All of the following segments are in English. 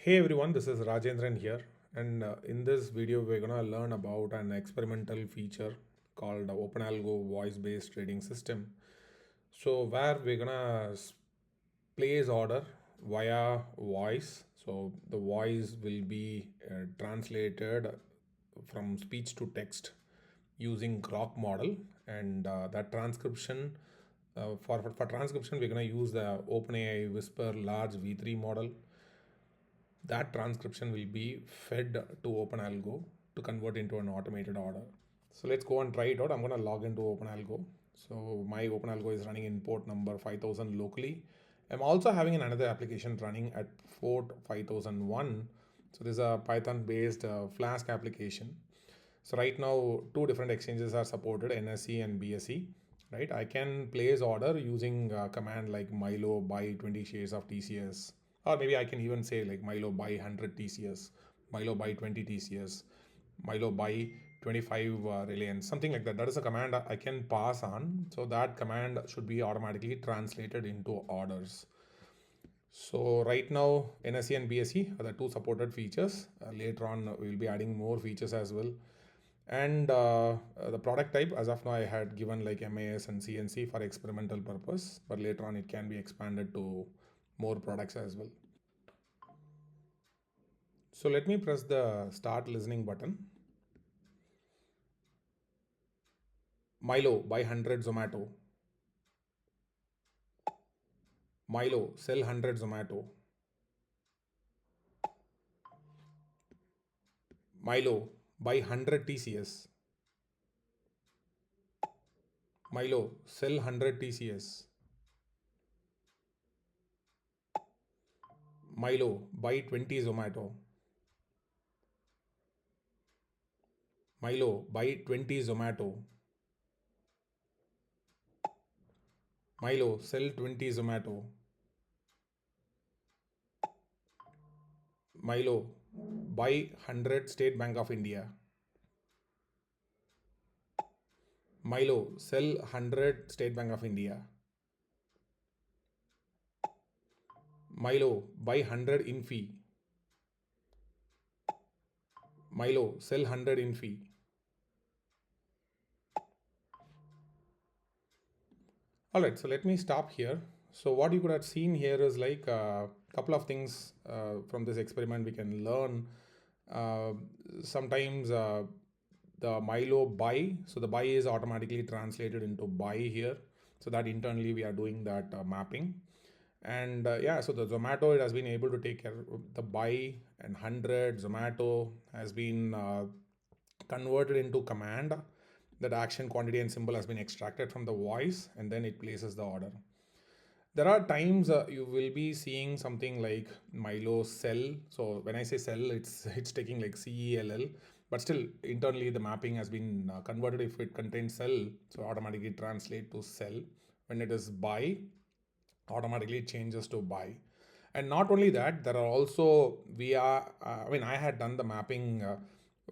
Hey everyone, this is Rajendran here, and in this video, we're gonna learn about an experimental feature called OpenAlgo voice-based trading system. So, where we're gonna place order via voice. So, the voice will be translated from speech to text using Groq model, and that transcription. For transcription, we're going to use the OpenAI Whisper Large V3 model. That transcription will be fed to OpenAlgo to convert into an automated order. So let's go and try it out. I'm going to log into OpenAlgo. So my OpenAlgo is running in port number 5000 locally. I'm also having another application running at port 5001. So this is a Python based Flask application. So right now, two different exchanges are supported, NSE and BSE. Right, I can place order using a command like Milo buy 20 shares of TCS, or maybe I can even say like Milo buy 100 TCS, Milo buy 20 TCS, Milo buy 25 Reliance, something like that. That is a command I can pass on. So that command should be automatically translated into orders. So right now, NSE and BSE are the two supported features. Later on, we will be adding more features as well. And the product type, as of now, I had given like MAS and CNC for experimental purpose, but later on it can be expanded to more products as well. So let me press the start listening button. Milo, buy 100 Zomato. Milo, sell 100 Zomato. Milo, buy 100 TCS. Milo, sell 100 TCS. Milo, buy 20 Zomato. Milo, buy 20 Zomato. Milo, sell 20 Zomato. Milo, buy 100 State Bank of India. Milo, sell 100 State Bank of India. Milo, buy 100 Infi. Milo, sell 100 Infi. Alright, so let me stop here. So what you could have seen here is like a couple of things from this experiment we can learn. Uh, Sometimes the Milo buy, so the buy is automatically translated into buy here. So that internally we are doing that mapping. And yeah, so the Zomato, it has been able to take care of the buy, and 100 Zomato has been converted into command. That action, quantity and symbol has been extracted from the voice, and then it places the order. There are times you will be seeing something like Milo sell. So when I say sell, it's taking like CELL, but still internally the mapping has been converted. If it contains sell, so automatically translate to sell. When it is buy, automatically changes to buy. And not only that, there are also I had done the mapping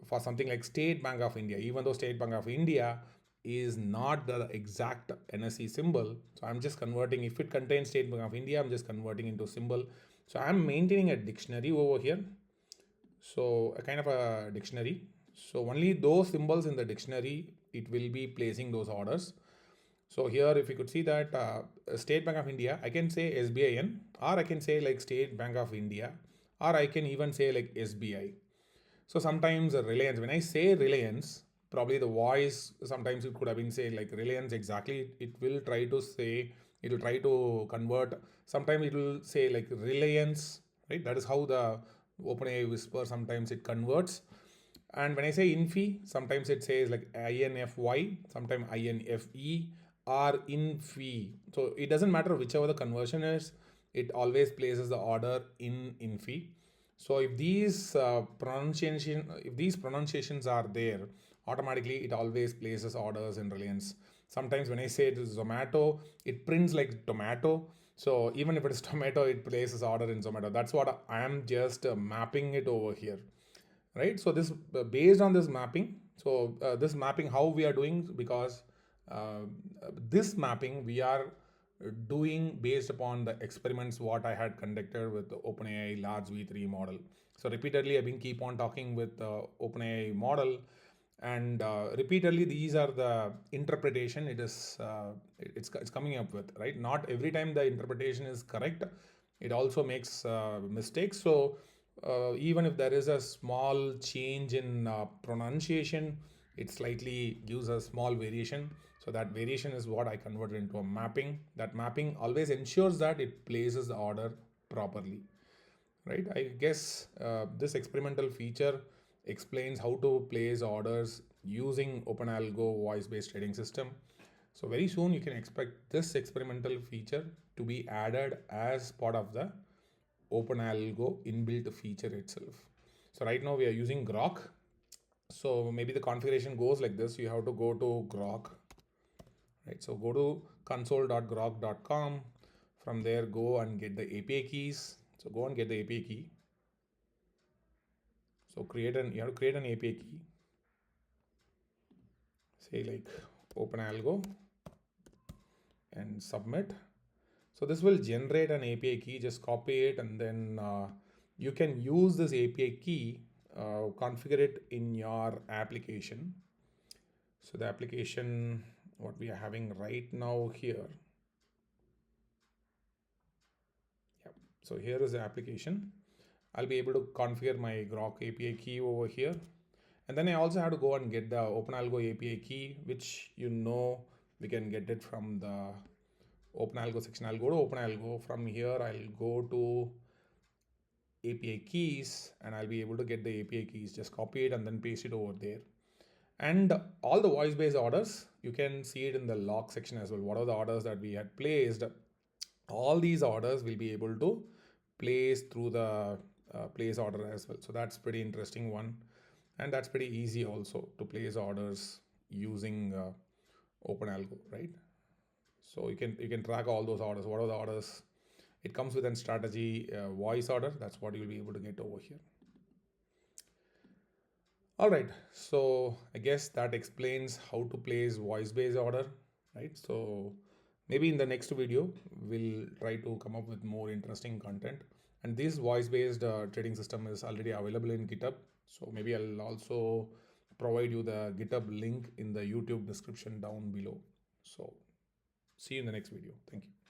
for something like State Bank of India. Even though State Bank of India is not the exact NSE symbol, so I'm just converting. If it contains State Bank of India, I'm just converting into symbol. So I'm maintaining a dictionary over here, so a kind of a dictionary. So only those symbols in the dictionary, it will be placing those orders. So here, if you could see that State Bank of India, I can say SBIN, or I can say like State Bank of India, or I can even say like SBI. So sometimes Reliance, when I say Reliance, probably the voice, sometimes it could have been say like Reliance exactly. It will try to say, it will try to convert. Sometimes it will say like Reliance, right? That is how the OpenAI Whisper, sometimes it converts. And when I say Infi, sometimes it says like INFY, sometimes INFE or Infi. So it doesn't matter whichever the conversion is, it always places the order in Infi. So if these pronunciations are there, automatically it always places orders in Reliance. Sometimes when I say it is Zomato, it prints like tomato. So even if it is tomato, it places order in Zomato. That's what I am just mapping it over here, right? So this based on this mapping. So this mapping, how we are doing, because uh, this mapping we are doing based upon the experiments what I had conducted with the OpenAI large V3 model. So repeatedly I've been keep on talking with the OpenAI model, and repeatedly these are the interpretation it's coming up with, right? Not every time the interpretation is correct, it also makes mistakes. So even if there is a small change in pronunciation, it slightly gives a small variation. So that variation is what I converted into a mapping. That mapping always ensures that it places the order properly, right? I guess this experimental feature explains how to place orders using OpenAlgo voice-based trading system. So very soon you can expect this experimental feature to be added as part of the OpenAlgo inbuilt feature itself. So right now we are using Groq. So maybe the configuration goes like this. You have to go to Groq, right? So go to console.groq.com. From there, go and get the API keys. So go and get the API key. So you have to create an API key. Say like OpenAlgo and submit. So this will generate an API key. Just copy it, and then you can use this API key, configure it in your application. So the application what we are having right now here. Yep. So here is the application. I'll be able to configure my Groq API key over here. And then I also have to go and get the OpenAlgo API key, which we can get it from the OpenAlgo section. I'll go to OpenAlgo. From here, I'll go to API keys, and I'll be able to get the API keys. Just copy it and then paste it over there. And all the voice-based orders, you can see it in the log section as well. What are the orders that we had placed? All these orders will be able to place through the place order as well. So that's pretty interesting one. And that's pretty easy also to place orders using OpenAlgo, right? So you can track all those orders. What are the orders? It comes with a strategy voice order. That's what you'll be able to get over here. All right. So I guess that explains how to place voice-based order, right? So maybe in the next video, we'll try to come up with more interesting content. And this voice-based trading system is already available in GitHub. So maybe I'll also provide you the GitHub link in the YouTube description down below. So see you in the next video. Thank you.